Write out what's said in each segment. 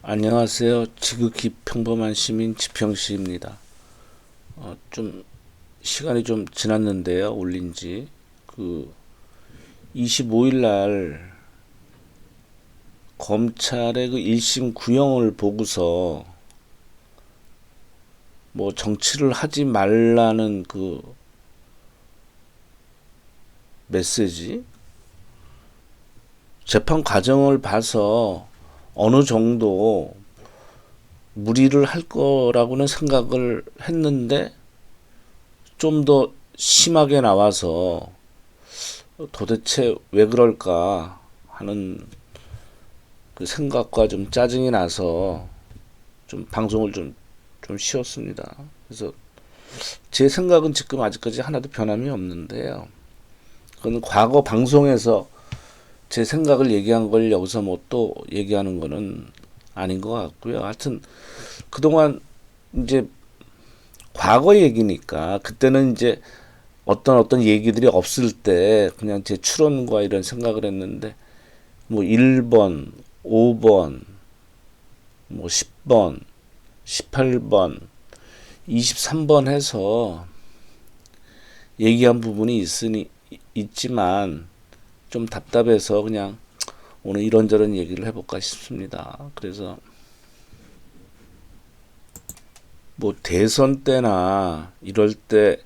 안녕하세요. 지극히 평범한 시민 지평씨입니다. 좀 시간이 좀 지났는데요. 올린 지 그 25일 날 검찰의 그 1심 구형을 보고서 뭐 정치를 하지 말라는 그 메시지, 재판 과정을 봐서 어느 정도 무리를 할 거라고는 생각을 했는데 좀 더 심하게 나와서 도대체 왜 그럴까 하는 그 생각과 좀 짜증이 나서 좀 방송을 좀 쉬었습니다. 그래서 제 생각은 지금 아직까지 하나도 변함이 없는데요. 그건 과거 방송에서 제 생각을 얘기한 걸 여기서 뭐 또 얘기하는 거는 아닌 것 같고요. 하여튼 그동안 이제 과거 얘기니까 그때는 이제 어떤 얘기들이 없을 때 그냥 제 추론과 이런 생각을 했는데 뭐 1번, 5번, 뭐 10번, 18번, 23번 해서 얘기한 부분이 있지만 좀 답답해서 그냥 오늘 이런저런 얘기를 해볼까 싶습니다. 그래서 뭐 대선 때나 이럴 때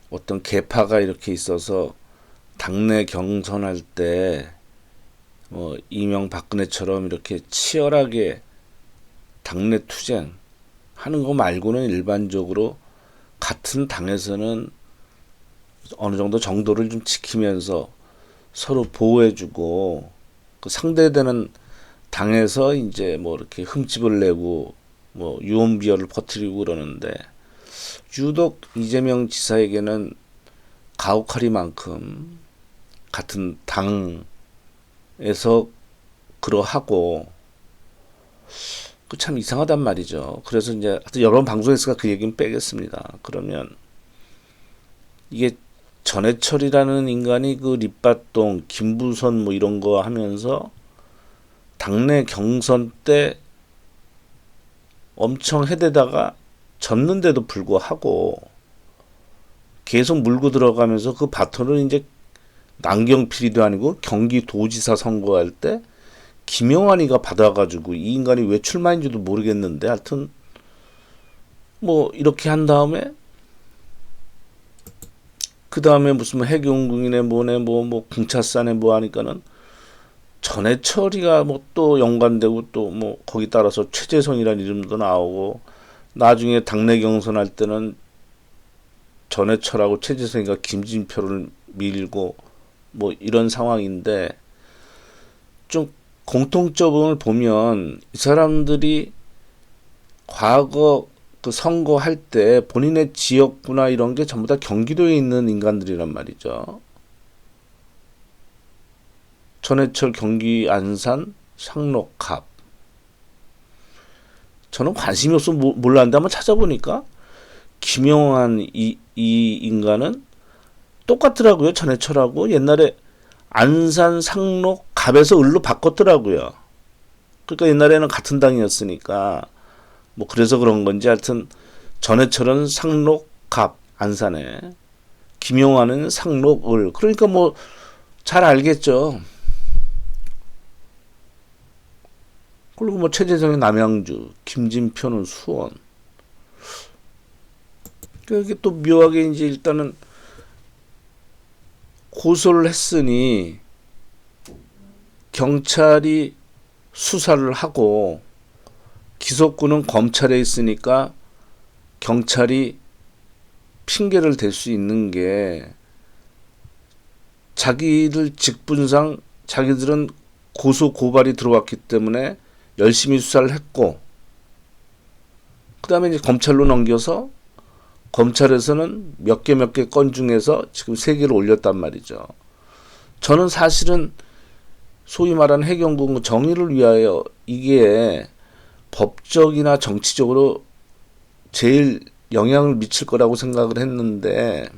어떤 계파가 이렇게 있어서 당내 경선할 때 뭐 이명박근혜처럼 이렇게 치열하게 당내 투쟁 하는 거 말고는 일반적으로 같은 당에서는 어느 정도 정도를 좀 지키면서 서로 보호해주고 그 상대되는 당에서 이제 뭐 이렇게 흠집을 내고 뭐 유언비어를 퍼뜨리고 그러는데 유독 이재명 지사에게는 가혹하리만큼 같은 당에서 그러하고 그 참 이상하단 말이죠. 그래서 이제 여러 번 방송에서 그 얘기는 빼겠습니다. 그러면 이게 전해철이라는 인간이 그 립바동, 김부선 뭐 이런 거 하면서 당내 경선 때 엄청 해대다가 졌는데도 불구하고 계속 물고 들어가면서 그 바톤을 이제 남경필이도 아니고 경기도지사 선거할 때 김영환이가 받아가지고 이 인간이 왜 출마인지도 모르겠는데 하여튼 뭐 이렇게 한 다음에 그 다음에 무슨 뭐 해경궁이네 뭐네 뭐 궁차사네 뭐 하니까는 전해철이가 뭐 또 연관되고 또 뭐 거기 따라서 최재성이라는 이름도 나오고 나중에 당내 경선할 때는 전해철하고 최재성이가 김진표를 밀고 뭐 이런 상황인데 좀 공통점을 보면 이 사람들이 과거 그 선거할 때 본인의 지역구나 이런 게 전부 다 경기도에 있는 인간들이란 말이죠. 전해철 경기 안산 상록갑. 저는 관심이 없어 몰랐는데 한번 찾아보니까 김영환 이 인간은 똑같더라고요. 전해철하고 옛날에 안산 상록 갑에서 을로 바꿨더라고요. 그러니까 옛날에는 같은 당이었으니까 뭐 그래서 그런 건지 하여튼 전해철은 상록 갑 안산에 김용환은 상록 을 그러니까 뭐 잘 알겠죠. 그리고 뭐 최재성이 남양주 김진표는 수원 그게 또 묘하게 이제 일단은 고소를 했으니 경찰이 수사를 하고 기소권은 검찰에 있으니까 경찰이 핑계를 댈 수 있는 게 자기들 직분상 자기들은 고소 고발이 들어왔기 때문에 열심히 수사를 했고 그 다음에 이제 검찰로 넘겨서 검찰에서는 몇 개 건 중에서 지금 3개를 올렸단 말이죠. 저는 사실은 소위 말하는 해경궁 정의를 위하여 이게 법적이나 정치적으로 제일 영향을 미칠 거라고 생각을 했는데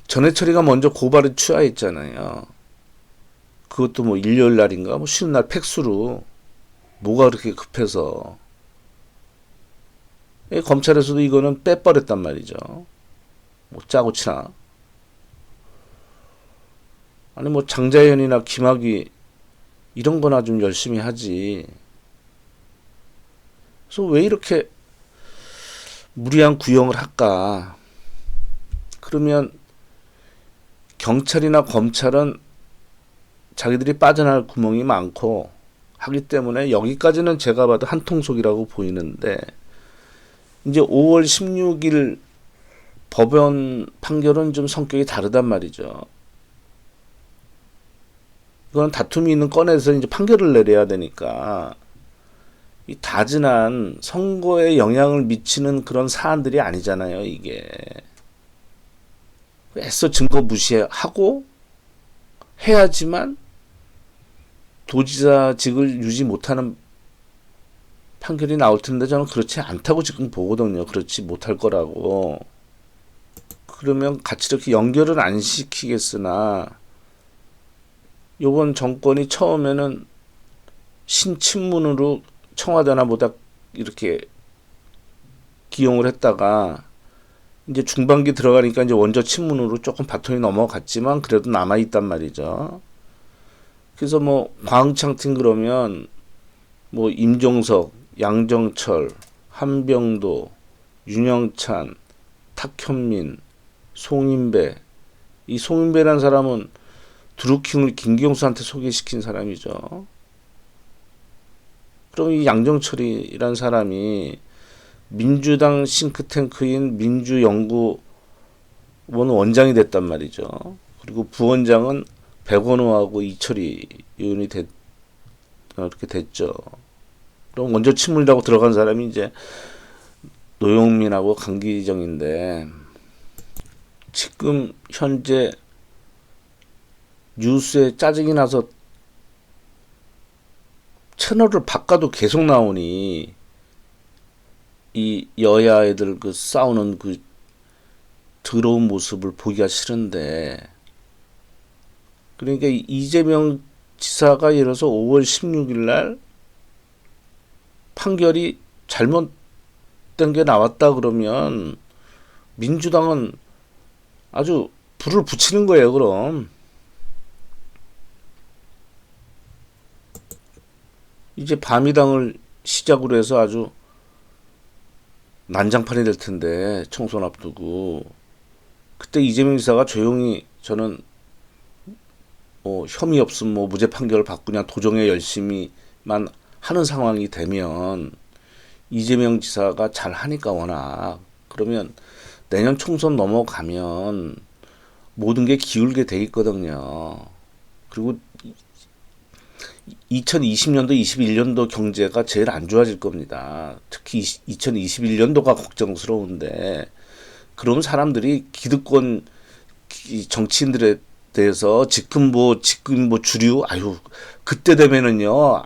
전해철이가 먼저 고발에 취하했잖아요. 그것도 뭐 일요일 날인가 뭐 쉬는 날 팩수로 뭐가 그렇게 급해서 검찰에서도 이거는 빼버렸단 말이죠. 뭐 짜고 치나. 아니 뭐 장자연이나 김학의 이런 거나 좀 열심히 하지. 그래서 왜 이렇게 무리한 구형을 할까? 그러면 경찰이나 검찰은 자기들이 빠져나갈 구멍이 많고 하기 때문에 여기까지는 제가 봐도 한통속이라고 보이는데 이제 5월 16일 법원 판결은 좀 성격이 다르단 말이죠. 이건 다툼이 있는 건에서 이제 판결을 내려야 되니까 이 다진한 선거에 영향을 미치는 그런 사안들이 아니잖아요, 이게. 애써 증거 무시하고 해야지만 도지사직을 유지 못하는 판결이 나올 텐데 저는 그렇지 않다고 지금 보거든요. 그렇지 못할 거라고. 그러면 같이 이렇게 연결을 안 시키겠으나 요번 정권이 처음에는 신친문으로 청와대나 보다 이렇게 기용을 했다가 이제 중반기 들어가니까 이제 원조 친문으로 조금 바톤이 넘어갔지만 그래도 남아있단 말이죠. 그래서 뭐 광창 팀 그러면 뭐 임종석, 양정철, 한병도, 윤영찬, 탁현민, 송인배. 이 송인배라는 사람은 드루킹을 김경수한테 소개시킨 사람이죠. 그럼 이 양정철이라는 사람이 민주당 싱크탱크인 민주연구원 원장이 됐단 말이죠. 그리고 부원장은 백원호하고 이철희 의원이 이렇게 됐죠. 그럼 먼저 친문이라고 들어간 사람이 이제 노영민하고 강기정인데 지금 현재 뉴스에 짜증이 나서 채널을 바꿔도 계속 나오니 이 여야 애들 그 싸우는 그 더러운 모습을 보기가 싫은데 그러니까 이재명 지사가 예를 들어서 5월 16일 날 판결이 잘못된 게 나왔다 그러면 민주당은 아주 불을 붙이는 거예요. 그럼 이제 밤이당을 시작으로 해서 아주 난장판이 될 텐데 총선 앞두고 그때 이재명 지사가 조용히 저는 혐의 없음 무죄 판결을 받고 그냥 도정에 열심히만 하는 상황이 되면 이재명 지사가 잘 하니까 워낙 그러면 내년 총선 넘어가면 모든 게 기울게 돼 있거든요. 그리고 2020년도, 21년도 경제가 제일 안 좋아질 겁니다. 특히 2021년도가 걱정스러운데 그럼 사람들이 기득권 정치인들에 대해서 지금 뭐 주류 그때 되면은요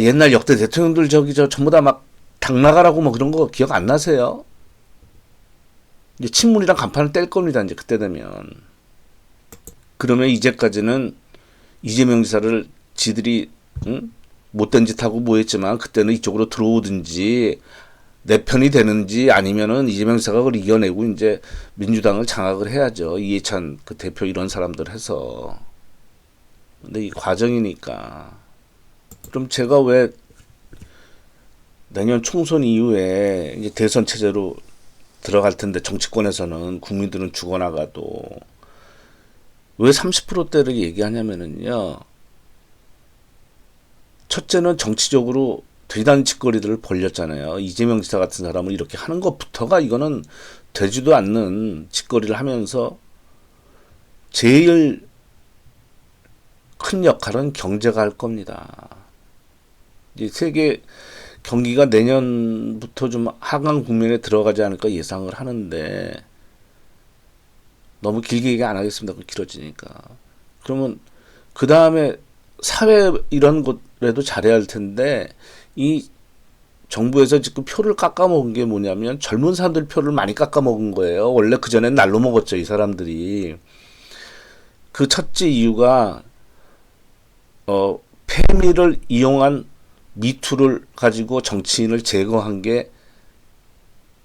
옛날 역대 대통령들 전부 다 막 당 나가라고 뭐 그런 거 기억 안 나세요? 이제 친문이랑 간판을 뗄 겁니다. 이제 그때 되면 그러면 이제까지는 이재명 지사를 지들이 못된 짓 하고 뭐 했지만 그때는 이쪽으로 들어오든지 내 편이 되는지 아니면은 이재명 지사가 그걸 이겨내고 이제 민주당을 장악을 해야죠. 이해찬 그 대표 이런 사람들 해서. 근데 이 과정이니까. 그럼 제가 왜 내년 총선 이후에 이제 대선 체제로 들어갈 텐데 정치권에서는 국민들은 죽어나가도 왜 30%대를 얘기하냐면은요. 첫째는 정치적으로 대단한 짓거리들을 벌렸잖아요. 이재명 지사 같은 사람을 이렇게 하는 것부터가 이거는 되지도 않는 짓거리를 하면서 제일 큰 역할은 경제가 할 겁니다. 이제 세계 경기가 내년부터 좀 하강 국면에 들어가지 않을까 예상을 하는데 너무 길게 얘기 안 하겠습니다. 길어지니까. 그러면 그 다음에 사회 이런 것에도 잘해야 할 텐데 이 정부에서 지금 표를 깎아먹은 게 뭐냐면 젊은 사람들 표를 많이 깎아먹은 거예요. 원래 그전엔 날로 먹었죠. 이 사람들이. 그 첫째 이유가 페미를 이용한 미투를 가지고 정치인을 제거한 게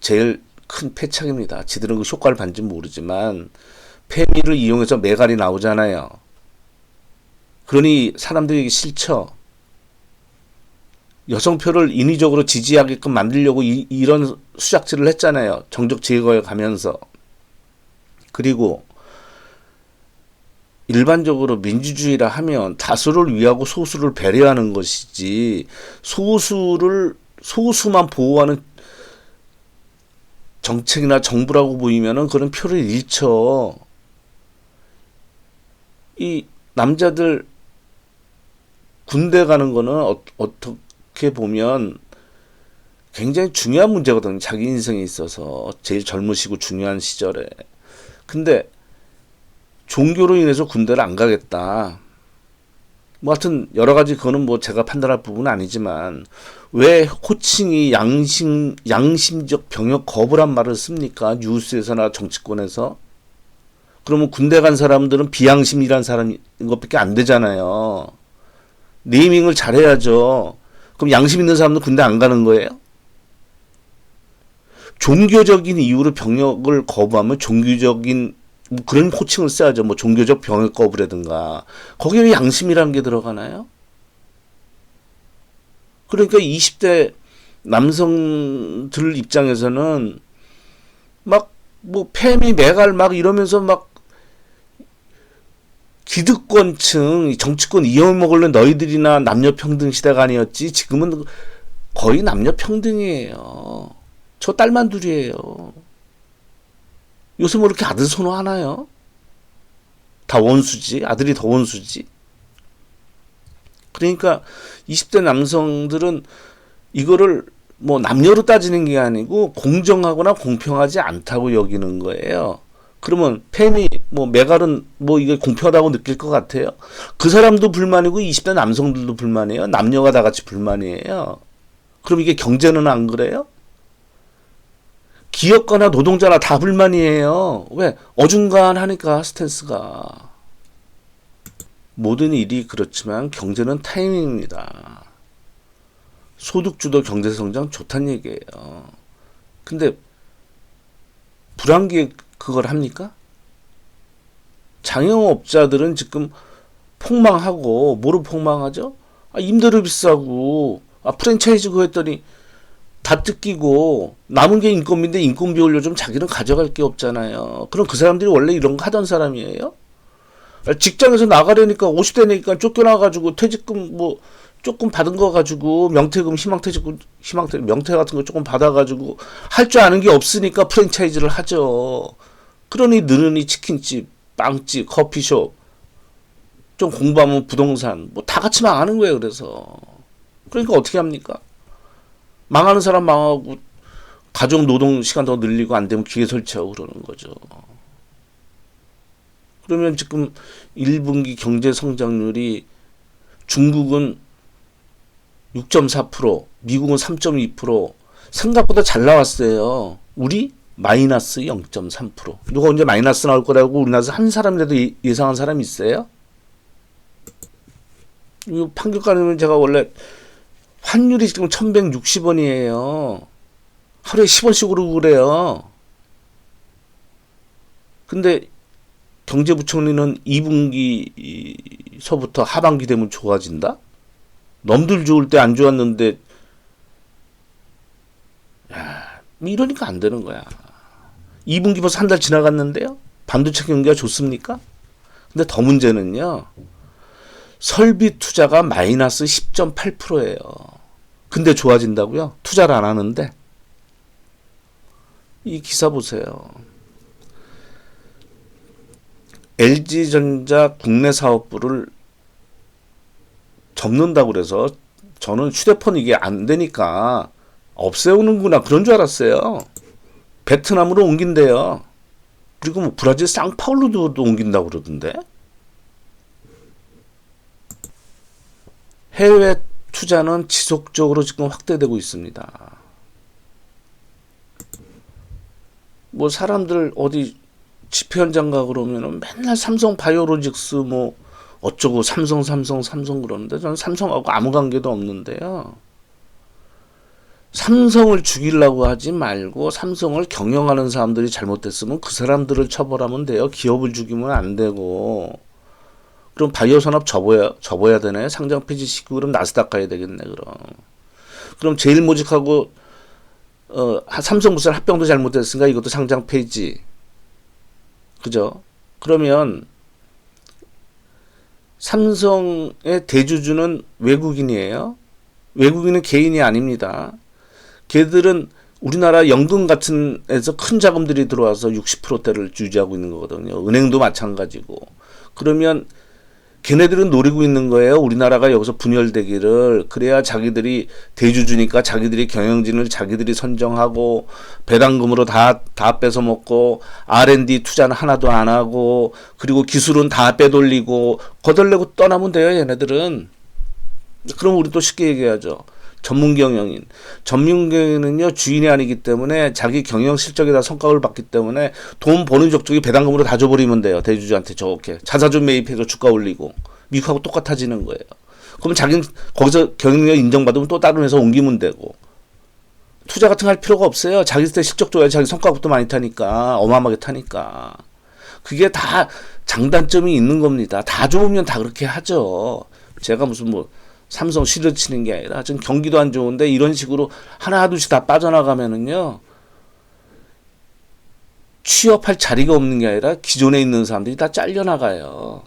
제일 큰 패착입니다. 지들은 그 효과를 받는지 모르지만 페미를 이용해서 메갈이 나오잖아요. 그러니 사람들이 싫죠. 여성표를 인위적으로 지지하게끔 만들려고 이런 수작질을 했잖아요. 정적 제거에 가면서. 그리고 일반적으로 민주주의라 하면 다수를 위하고 소수를 배려하는 것이지, 소수만 보호하는 정책이나 정부라고 보이면은 그런 표를 잃죠. 이 남자들 군대 가는 거는 어떻게 보면 굉장히 중요한 문제거든요. 자기 인생에 있어서 제일 젊으시고 중요한 시절에. 근데 종교로 인해서 군대를 안 가겠다. 뭐 하여튼 여러 가지 그거는 뭐 제가 판단할 부분은 아니지만 왜 호칭이 양심적 병역 거부란 말을 씁니까? 뉴스에서나 정치권에서. 그러면 군대 간 사람들은 비양심이란 사람인 것밖에 안 되잖아요. 네이밍을 잘해야죠. 그럼 양심 있는 사람도 군대 안 가는 거예요? 종교적인 이유로 병역을 거부하면 종교적인 그런 호칭을 써야죠. 뭐 종교적 병역 거부라든가. 거기에 왜 양심이라는 게 들어가나요? 그러니까 20대 남성들 입장에서는 막 뭐 페미 메갈 막 이러면서 막 기득권층 정치권 이어먹으려는 너희들이나 남녀평등 시대가 아니었지. 지금은 거의 남녀평등이에요. 저 딸만 둘이에요. 요새 뭐 이렇게 아들 선호하나요? 다 원수지. 아들이 더 원수지. 그러니까 20대 남성들은 이거를 뭐 남녀로 따지는 게 아니고 공정하거나 공평하지 않다고 여기는 거예요. 그러면 페미 뭐 메갈은 뭐 이게 공평하다고 느낄 것 같아요? 그 사람도 불만이고 20대 남성들도 불만이에요. 남녀가 다 같이 불만이에요. 그럼 이게 경제는 안 그래요? 기업가나 노동자나 다 불만이에요. 왜? 어중간하니까 스탠스가. 모든 일이 그렇지만 경제는 타이밍입니다. 소득주도 경제성장 좋다는 얘기예요. 근데 불황기에 그걸 합니까? 장영업자들은 지금 폭망하고 뭐로 폭망하죠? 임대료 비싸고 프랜차이즈 그거 했더니 다 뜯기고 남은 게 인건비인데 인건비 올려주면 자기는 가져갈 게 없잖아요. 그럼 그 사람들이 원래 이런 거 하던 사람이에요? 직장에서 나가려니까 50대 되니까 쫓겨나가지고 퇴직금 뭐 조금 받은 거 가지고 명퇴금 명퇴 같은 거 조금 받아가지고 할 줄 아는 게 없으니까 프랜차이즈를 하죠. 그러니 느느니 치킨집, 빵집, 커피숍, 좀 공부하면 부동산 뭐 다 같이 망하는 거예요. 그래서 그러니까 어떻게 합니까? 망하는 사람 망하고 가족 노동 시간 더 늘리고 안 되면 기계 설치하고 그러는 거죠. 그러면 지금 1분기 경제 성장률이 중국은 6.4%, 미국은 3.2%, 생각보다 잘 나왔어요. 우리 마이너스 0.3%. 누가 언제 마이너스 나올 거라고 우리나라에서 한 사람이라도 예상한 사람이 있어요? 이 판교가는 제가 원래 환율이 지금 1160원이에요. 하루에 10원씩 오르고 그래요. 근데 경제부총리는 2분기서부터 하반기 되면 좋아진다? 넘들 좋을 때 안 좋았는데, 이러니까 안 되는 거야. 2분기 벌써 한 달 지나갔는데요? 반도체 경기가 좋습니까? 근데 더 문제는요, 설비 투자가 마이너스 10.8%예요. 근데 좋아진다고요? 투자를 안 하는데? 이 기사 보세요. LG전자 국내 사업부를 접는다고 그래서 저는 휴대폰 이게 안 되니까 없애오는구나 그런 줄 알았어요. 베트남으로 옮긴대요. 그리고 뭐 브라질 상파울루도 옮긴다고 그러던데. 해외 투자는 지속적으로 지금 확대되고 있습니다. 뭐 사람들 어디 집회 현장 가 그러면은 맨날 삼성 바이오로직스 뭐 어쩌고 삼성 그러는데 저는 삼성하고 아무 관계도 없는데요. 삼성을 죽이려고 하지 말고 삼성을 경영하는 사람들이 잘못됐으면 그 사람들을 처벌하면 돼요. 기업을 죽이면 안 되고. 그럼 바이오 산업 접어야 되네. 상장 폐지시키고 그럼 나스닥 가야 되겠네. 그럼 제일 모직하고 삼성 무슨 합병도 잘못됐으니까 이것도 상장 폐지. 그죠? 그러면 삼성의 대주주는 외국인이에요. 외국인은 개인이 아닙니다. 걔들은 우리나라 연금 같은 에서 큰 자금들이 들어와서 60%대를 유지하고 있는 거거든요. 은행도 마찬가지고. 그러면 걔네들은 노리고 있는 거예요. 우리나라가 여기서 분열되기를. 그래야 자기들이 대주주니까 자기들이 경영진을 자기들이 선정하고 배당금으로 다 뺏어 먹고 R&D 투자는 하나도 안 하고 그리고 기술은 다 빼돌리고 거덜내고 떠나면 돼요. 얘네들은. 그럼 우리도 쉽게 얘기하죠. 전문 경영인. 전문 경영인은요, 주인이 아니기 때문에 자기 경영 실적에다 성과를 받기 때문에 돈 버는 족족이 배당금으로 다 줘버리면 돼요. 대주주한테 저렇게. 자사주 매입해서 주가 올리고. 미국하고 똑같아지는 거예요. 그럼 자기는 거기서 경영력 인정받으면 또 다른 회사 옮기면 되고. 투자 같은 거 할 필요가 없어요. 자기 때 실적 좋아야 자기 성과급도 많이 타니까. 어마어마하게 타니까. 그게 다 장단점이 있는 겁니다. 다 좋으면 다 그렇게 하죠. 제가 무슨 삼성 시려치는 게 아니라 지금 경기도 안 좋은데 이런 식으로 하나둘씩 다 빠져나가면은요 취업할 자리가 없는 게 아니라 기존에 있는 사람들이 다 잘려나가요.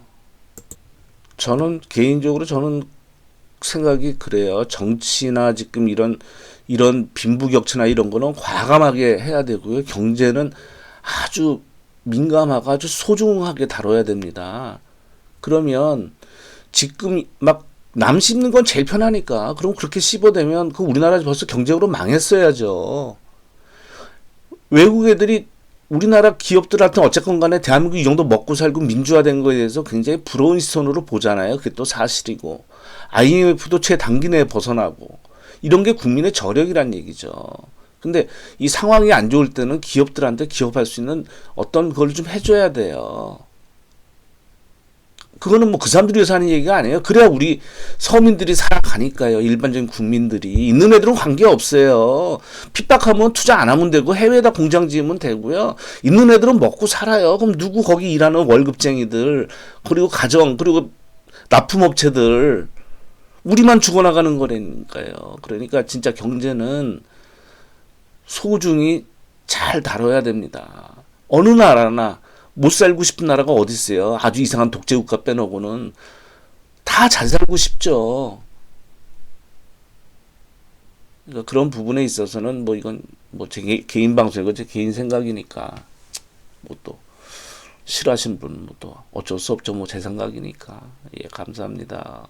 저는 개인적으로 생각이 그래요. 정치나 지금 이런 빈부격차나 이런 거는 과감하게 해야 되고요. 경제는 아주 민감하고 아주 소중하게 다뤄야 됩니다. 그러면 지금 막 남 씹는 건 제일 편하니까. 그럼 그렇게 씹어대면 그 우리나라 벌써 경제적으로 망했어야죠. 외국 애들이 우리나라 기업들한테 어쨌건 간에 대한민국 이 정도 먹고 살고 민주화된 거에 대해서 굉장히 부러운 시선으로 보잖아요. 그게 또 사실이고. IMF도 최단기 내에 벗어나고. 이런 게 국민의 저력이란 얘기죠. 근데 이 상황이 안 좋을 때는 기업들한테 기업할 수 있는 어떤 걸 좀 해줘야 돼요. 그거는 그 사람들이 위해서 하는 얘기가 아니에요. 그래야 우리 서민들이 살아가니까요. 일반적인 국민들이. 있는 애들은 관계없어요. 핍박하면 투자 안 하면 되고 해외에다 공장 지으면 되고요. 있는 애들은 먹고 살아요. 그럼 누구 거기 일하는 월급쟁이들 그리고 가정 그리고 납품업체들 우리만 죽어나가는 거라니까요. 그러니까 진짜 경제는 소중히 잘 다뤄야 됩니다. 어느 나라나 못 살고 싶은 나라가 어디 있어요? 아주 이상한 독재국가 빼놓고는 다 잘 살고 싶죠. 그러니까 그런 부분에 있어서는 이건 제 개인 방송이고 제 개인 생각이니까 또 싫어하시는 분은 또 어쩔 수 없죠. 제 생각이니까. 예, 감사합니다.